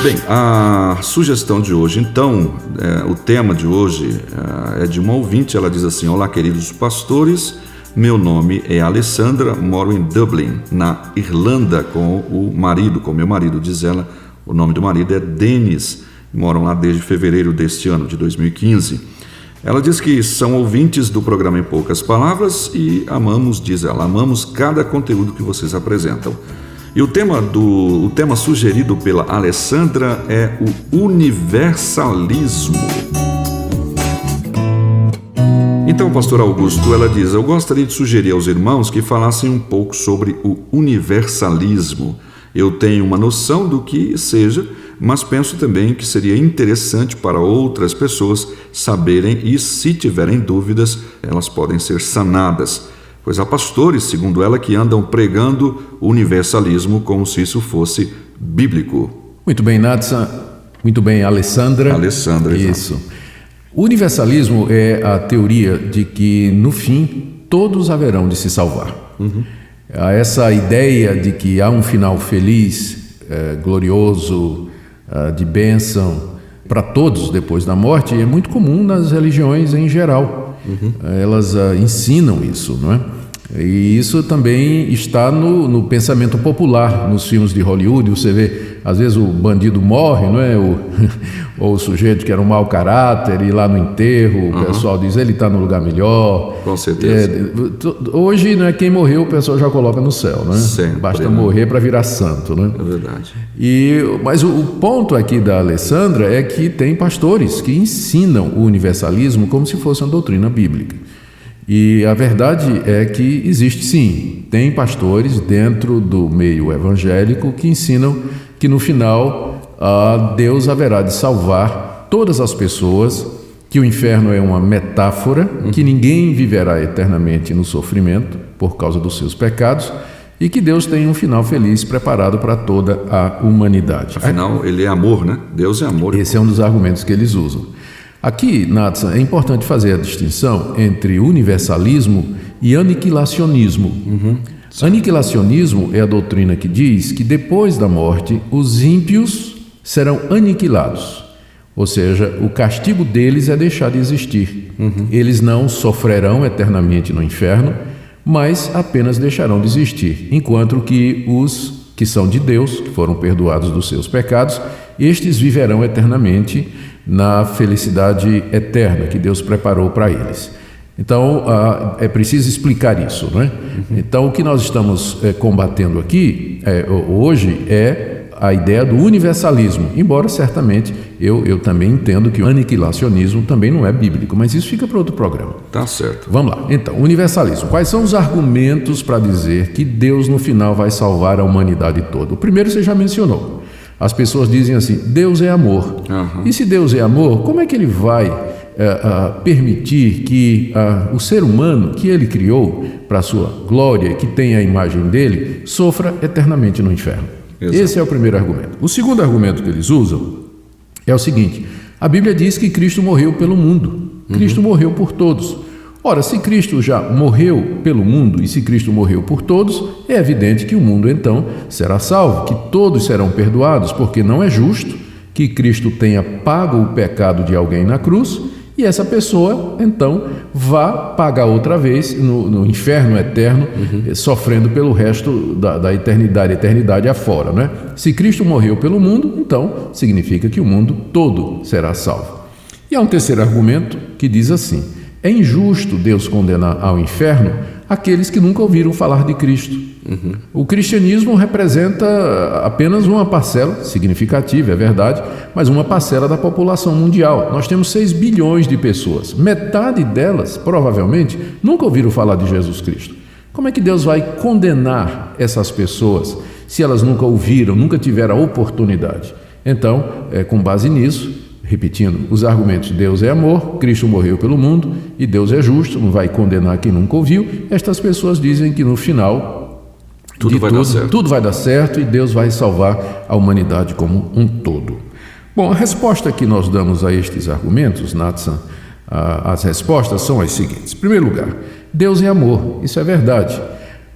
Bem, a sugestão de hoje, então, o tema de hoje é de uma ouvinte. Ela diz assim: olá, queridos pastores, meu nome é Alessandra, moro em Dublin, na Irlanda, com meu marido, diz ela. O nome do marido é Denis, moram lá desde fevereiro deste ano, de 2015. Ela diz que são ouvintes do programa Em Poucas Palavras e amamos, diz ela, amamos cada conteúdo que vocês apresentam. E o tema sugerido pela Alessandra é o universalismo. Então, pastor Augusto, ela diz: eu gostaria de sugerir aos irmãos que falassem um pouco sobre o universalismo. Eu tenho uma noção do que seja, mas penso também que seria interessante para outras pessoas saberem e, se tiverem dúvidas, elas podem ser sanadas. Pois há pastores, segundo ela, que andam pregando o universalismo como se isso fosse bíblico. Muito bem, Natsan. Muito bem, Alessandra. Alessandra, isso. O universalismo é a teoria de que, no fim, todos haverão de se salvar. Há essa ideia de que há um final feliz, glorioso, de bênção para todos depois da morte, é muito comum nas religiões em geral. Elas ensinam isso, não é? E isso também está no pensamento popular, nos filmes de Hollywood. Você vê, às vezes o bandido morre, não é? Ou o sujeito que era um mau caráter, e lá no enterro o pessoal diz, ele está no lugar melhor. Com certeza. Hoje, né, quem morreu o pessoal já coloca no céu, né? Sempre, basta morrer para virar santo, né? É verdade. Mas o ponto aqui da Alessandra é que tem pastores que ensinam o universalismo como se fosse uma doutrina bíblica. E a verdade é que existe sim, tem pastores dentro do meio evangélico que ensinam que no final Deus haverá de salvar todas as pessoas, que o inferno é uma metáfora, que ninguém viverá eternamente no sofrimento por causa dos seus pecados e que Deus tem um final feliz preparado para toda a humanidade. Afinal, ele é amor, né? Deus é amor. Esse é um dos argumentos que eles usam. Aqui, Natsan, é importante fazer a distinção entre universalismo e aniquilacionismo. Aniquilacionismo é a doutrina que diz que depois da morte os ímpios serão aniquilados, ou seja, o castigo deles é deixar de existir. Eles não sofrerão eternamente no inferno, mas apenas deixarão de existir, enquanto que os que são de Deus, que foram perdoados dos seus pecados, estes viverão eternamente na felicidade eterna que Deus preparou para eles. Então, é preciso explicar isso, não é? Então, o que nós estamos combatendo aqui hoje é a ideia do universalismo, embora certamente eu também entendo que o aniquilacionismo também não é bíblico, mas isso fica para outro programa. Tá certo. Vamos lá. Então, universalismo. Quais são os argumentos para dizer que Deus no final vai salvar a humanidade toda? O primeiro você já mencionou. As pessoas dizem assim, Deus é amor. E se Deus é amor, como é que ele vai permitir que o ser humano que ele criou para a sua glória, que tem a imagem dele, sofra eternamente no inferno? Exato. Esse é o primeiro argumento. O segundo argumento que eles usam é o seguinte: a Bíblia diz que Cristo morreu pelo mundo. Cristo morreu por todos. Ora, se Cristo já morreu pelo mundo e se Cristo morreu por todos, é evidente que o mundo então será salvo, que todos serão perdoados, porque não é justo que Cristo tenha pago o pecado de alguém na cruz e essa pessoa então vá pagar outra vez no inferno eterno, sofrendo pelo resto da eternidade afora, né? Se Cristo morreu pelo mundo, então significa que o mundo todo será salvo. E há um terceiro argumento que diz assim: é injusto Deus condenar ao inferno aqueles que nunca ouviram falar de Cristo. O cristianismo representa apenas uma parcela significativa, é verdade, mas uma parcela da população mundial. Nós temos 6 bilhões de pessoas. Metade delas, provavelmente, nunca ouviram falar de Jesus Cristo. Como é que Deus vai condenar essas pessoas se elas nunca ouviram, nunca tiveram a oportunidade? Então, com base nisso, repetindo, os argumentos: Deus é amor, Cristo morreu pelo mundo e Deus é justo, não vai condenar quem nunca ouviu. Estas pessoas dizem que no final tudo vai dar certo e Deus vai salvar a humanidade como um todo. Bom, a resposta que nós damos a estes argumentos, Natsan, as respostas são as seguintes. Em primeiro lugar, Deus é amor, isso é verdade,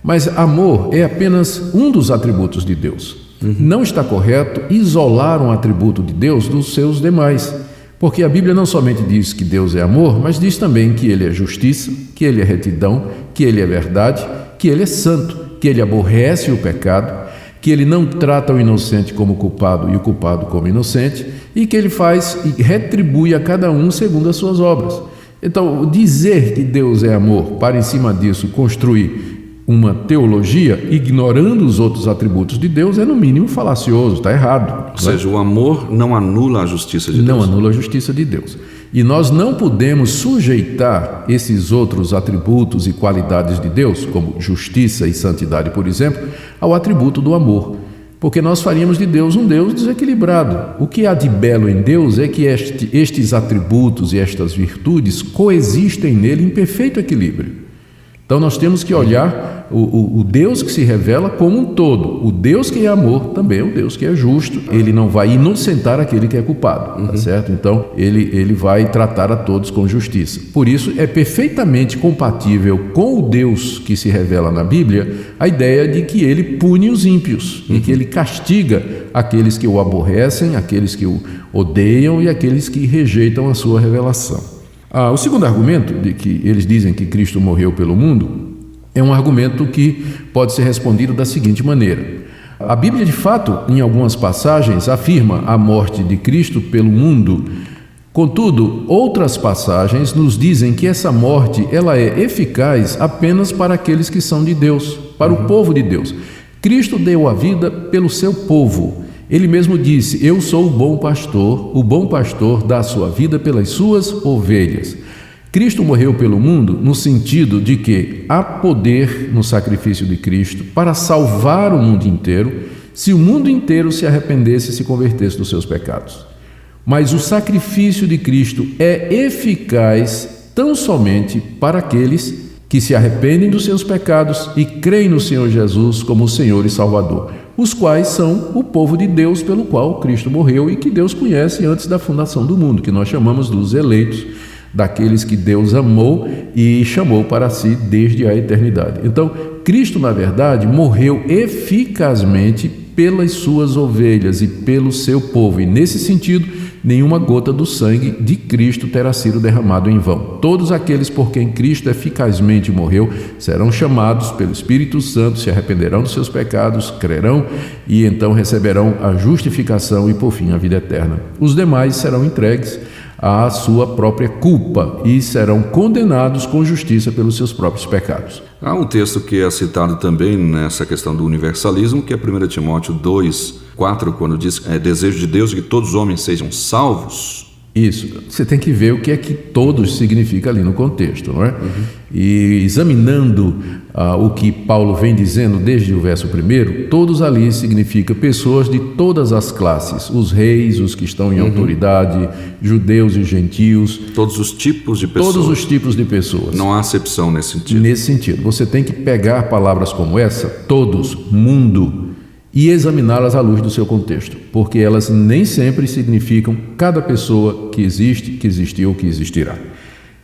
mas amor é apenas um dos atributos de Deus. Não está correto isolar um atributo de Deus dos seus demais, porque a Bíblia não somente diz que Deus é amor, mas diz também que Ele é justiça, que Ele é retidão, que Ele é verdade, que Ele é santo, que Ele aborrece o pecado, que Ele não trata o inocente como culpado e o culpado como inocente, e que Ele faz e retribui a cada um segundo as suas obras. Então, dizer que Deus é amor, para em cima disso construir uma teologia, ignorando os outros atributos de Deus, é no mínimo falacioso, está errado. Ou seja, o amor não anula a justiça de Deus. Não anula a justiça de Deus. E nós não podemos sujeitar esses outros atributos e qualidades de Deus, como justiça e santidade, por exemplo, ao atributo do amor. Porque nós faríamos de Deus um Deus desequilibrado. O que há de belo em Deus é que estes atributos e estas virtudes coexistem nele em perfeito equilíbrio. Então nós temos que olhar o Deus que se revela como um todo. O Deus que é amor também é o Deus que é justo. Ele não vai inocentar aquele que é culpado, tá certo? Então ele vai tratar a todos com justiça. Por isso é perfeitamente compatível com o Deus que se revela na Bíblia a ideia de que ele pune os ímpios e que ele castiga aqueles que o aborrecem, aqueles que o odeiam e aqueles que rejeitam a sua revelação. O segundo argumento, de que eles dizem que Cristo morreu pelo mundo, é um argumento que pode ser respondido da seguinte maneira. A Bíblia, de fato, em algumas passagens, afirma a morte de Cristo pelo mundo. Contudo, outras passagens nos dizem que essa morte ela é eficaz apenas para aqueles que são de Deus, para o povo de Deus. Cristo deu a vida pelo seu povo. Ele mesmo disse: eu sou o bom pastor dá a sua vida pelas suas ovelhas. Cristo morreu pelo mundo no sentido de que há poder no sacrifício de Cristo para salvar o mundo inteiro, se o mundo inteiro se arrependesse e se convertesse dos seus pecados. Mas o sacrifício de Cristo é eficaz tão somente para aqueles que se arrependem dos seus pecados e creem no Senhor Jesus como o Senhor e Salvador, os quais são o povo de Deus pelo qual Cristo morreu e que Deus conhece antes da fundação do mundo, que nós chamamos dos eleitos, daqueles que Deus amou e chamou para si desde a eternidade. Então, Cristo, na verdade, morreu eficazmente pelas suas ovelhas e pelo seu povo, e nesse sentido, nenhuma gota do sangue de Cristo terá sido derramado em vão. Todos aqueles por quem Cristo eficazmente morreu serão chamados pelo Espírito Santo, se arrependerão dos seus pecados, crerão e então receberão a justificação e, por fim, a vida eterna. Os demais serão entregues à sua própria culpa e serão condenados com justiça pelos seus próprios pecados. Há um texto que é citado também nessa questão do universalismo, que é 1 Timóteo 2:4, quando diz desejo de Deus que todos os homens sejam salvos. Isso, você tem que ver o que é que todos significa ali no contexto, não é? E examinando o que Paulo vem dizendo desde o verso 1, todos ali significa pessoas de todas as classes, os reis, os que estão em autoridade, judeus e gentios. Todos os tipos de pessoas. Todos os tipos de pessoas. Não há acepção nesse sentido. Nesse sentido, você tem que pegar palavras como essa, todos, mundo, e examiná-las à luz do seu contexto, porque elas nem sempre significam cada pessoa que existe, que existiu ou que existirá.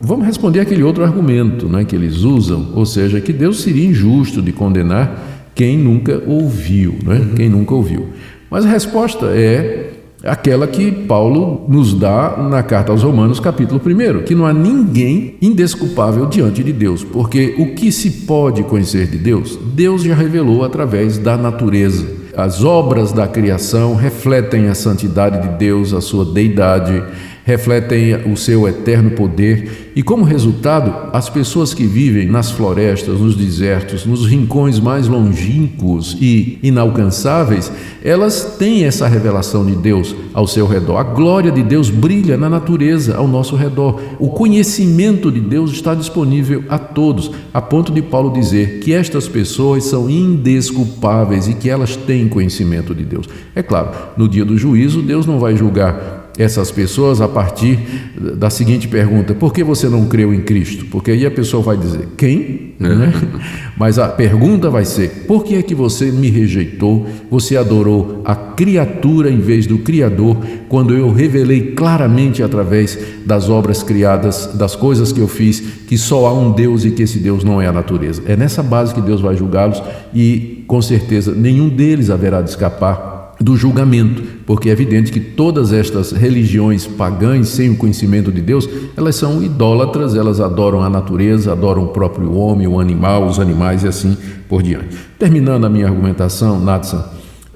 Vamos responder aquele outro argumento, né, que eles usam, ou seja, que Deus seria injusto de condenar quem nunca ouviu, né? Quem nunca ouviu. Mas a resposta é aquela que Paulo nos dá na carta aos Romanos, capítulo 1, que não há ninguém indesculpável diante de Deus, porque o que se pode conhecer de Deus, Deus já revelou através da natureza. As obras da criação refletem a santidade de Deus, a sua deidade, refletem o seu eterno poder e, como resultado, as pessoas que vivem nas florestas, nos desertos, nos rincões mais longínquos e inalcançáveis, elas têm essa revelação de Deus ao seu redor. A glória de Deus brilha na natureza ao nosso redor. O conhecimento de Deus está disponível a todos, a ponto de Paulo dizer que estas pessoas são indesculpáveis e que elas têm conhecimento de Deus. É claro, no dia do juízo, Deus não vai julgar essas pessoas a partir da seguinte pergunta: por que você não creu em Cristo? Porque aí a pessoa vai dizer, quem? Né? Mas a pergunta vai ser: por que é que você me rejeitou? Você adorou a criatura em vez do Criador, quando eu revelei claramente através das obras criadas, das coisas que eu fiz, que só há um Deus e que esse Deus não é a natureza. É nessa base que Deus vai julgá-los e, com certeza, nenhum deles haverá de escapar do julgamento, porque é evidente que todas estas religiões pagãs, sem o conhecimento de Deus, elas são idólatras, elas adoram a natureza, adoram o próprio homem, o animal, os animais e assim por diante. Terminando a minha argumentação, Natsan,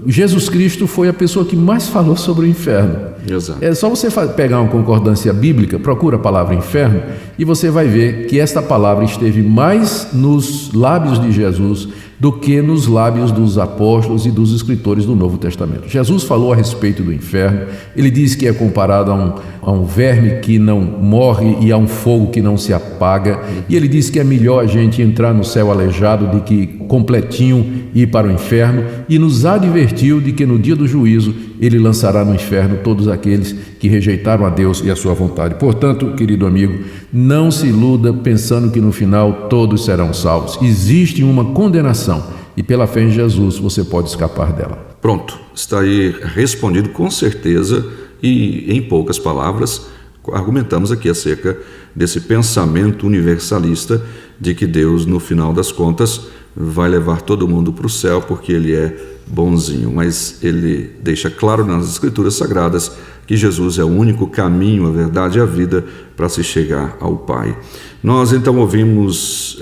Jesus Cristo foi a pessoa que mais falou sobre o inferno. Exato. É só você pegar uma concordância bíblica, procura a palavra inferno, e você vai ver que esta palavra esteve mais nos lábios de Jesus do que nos lábios dos apóstolos e dos escritores do Novo Testamento. Jesus falou a respeito do inferno, ele diz que é comparado a um verme que não morre e a um fogo que não se apaga, e ele diz que é melhor a gente entrar no céu aleijado do que completinho ir para o inferno, e nos advertiu de que no dia do juízo ele lançará no inferno todos aqueles que rejeitaram a Deus e a sua vontade. Portanto, querido amigo, não se iluda pensando que no final todos serão salvos. Existe uma condenação e pela fé em Jesus você pode escapar dela. Pronto, está aí respondido com certeza e em poucas palavras argumentamos aqui acerca desse pensamento universalista de que Deus, no final das contas, vai levar todo mundo para o céu porque ele é bonzinho, mas ele deixa claro nas Escrituras Sagradas que Jesus é o único caminho, a verdade e a vida para se chegar ao Pai. Nós então ouvimos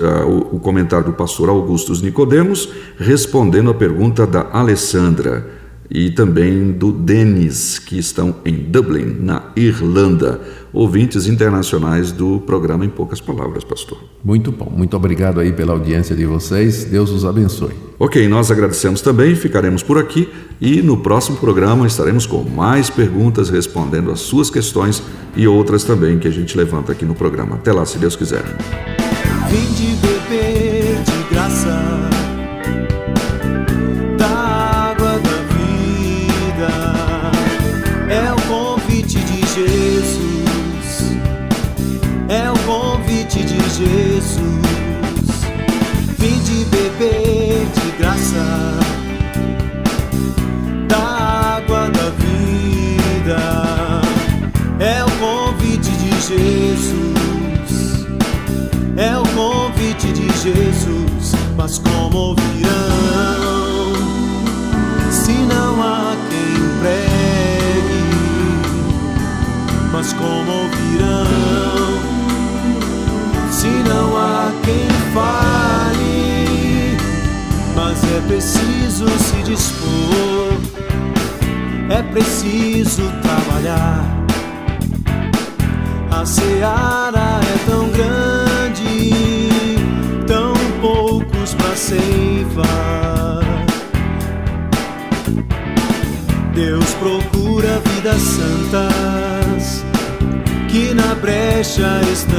o comentário do pastor Augustus Nicodemos respondendo a pergunta da Alessandra e também do Denis, que estão em Dublin, na Irlanda, ouvintes internacionais do programa Em Poucas Palavras, pastor. Muito bom, muito obrigado aí pela audiência de vocês, Deus os abençoe. Ok, nós agradecemos também, ficaremos por aqui e no próximo programa estaremos com mais perguntas respondendo às suas questões e outras também que a gente levanta aqui no programa. Até lá, se Deus quiser. Vinde beber de graça da água da vida, é o convite de Jesus, é o convite de Jesus. Vinde beber de graça da água da vida, é o convite de Jesus, é o convite de Jesus. Mas como ouvirão se não há quem pregue? Mas como ouvirão se não há quem fale? Mas é preciso se dispor, é preciso trabalhar. A seara é tão grande, tão poucos pra ceifar. Deus procura vidas santas que na brecha estão,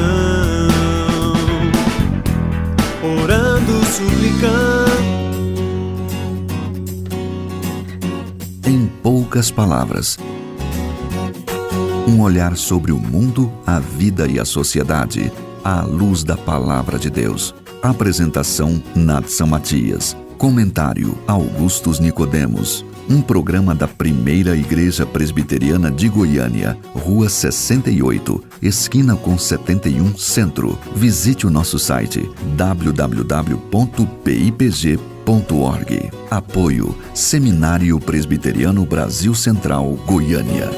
orando, suplicando. Em poucas palavras, um olhar sobre o mundo, a vida e a sociedade, à luz da Palavra de Deus. Apresentação, Natsan Matias. Comentário, Augustus Nicodemos. Um programa da Primeira Igreja Presbiteriana de Goiânia, Rua 68, esquina com 71, Centro. Visite o nosso site www.pipg.org. Apoio, Seminário Presbiteriano Brasil Central, Goiânia.